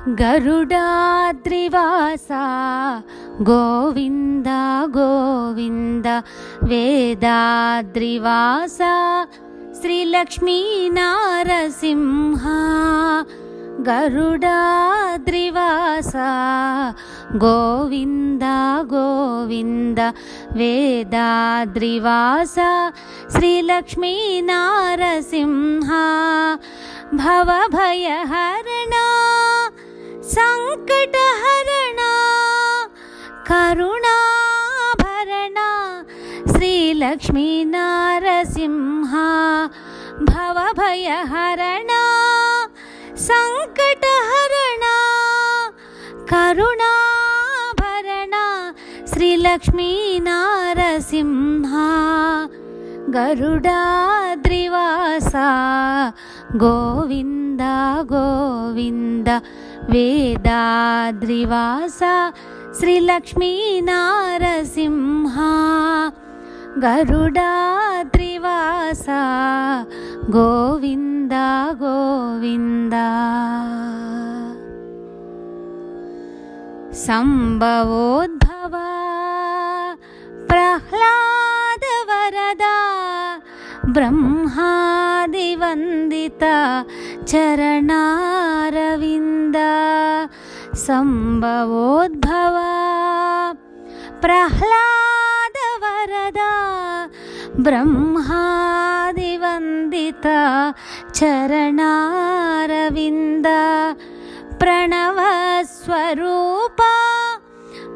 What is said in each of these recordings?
गरुडाद्रिवासा Govind Govind वेदाद्रिवासा श्रीलक्ष्मीनारसिंहा गरुडाद्रिवासा Govind Govind वेदाद्रिवासा श्रीलक्ष्मीनारसिंहा भवभयहरणा संकटहरणा करुणाभरणा श्रीलक्ष्मीनारसिंहा भवभयहरणा संकटहरणा करुणाभरणा श्रीलक्ष्मीनारसिंहा गरुडाद्रिवासा Govind Govind वेदाद्रिवासा श्रीलक्ष्मीनारसिंहा गरुडाद्रिवासा Govind Govind सम्भवोद्भवा Prahlad Varada ब्रह्मादिवन्दिता चरणारविन्द सम्भवोद्भवा Prahlad Varada ब्रह्मादिवन्दिता चरणारविन्द प्रणवस्वरूपा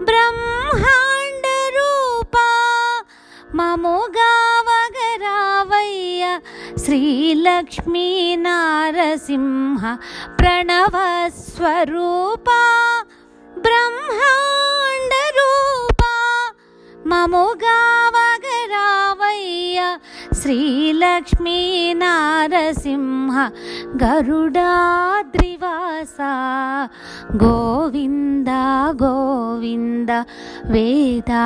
ब्रह्माण्डरूपा ममोगावगरावय्य श्रीलक्ष्मीनारसिंह प्रणवस्वरूपा ब्रह्माण्डरूपा ममोगावगरावय्य श्रीलक्ष्मीनारसिंह गरुडाद्रिवासा Govind Govind वेदाद्रिवासा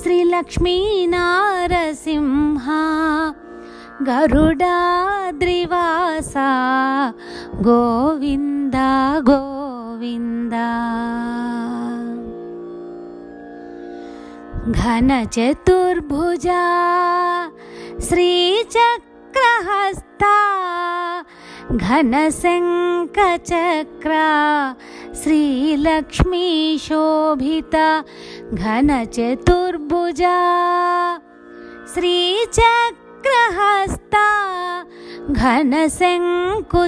श्रीलक्ष्मीनारसिंहा गरुडाद्रिवासा Govind Govind घनचतुर्भुजा श्रीचक्रहस्ता घनशङ्खचक्रा श्रीलक्ष्मीशोभिता घनचतुर्भुजा श्रीचक्रहस्ता घनशङ्खु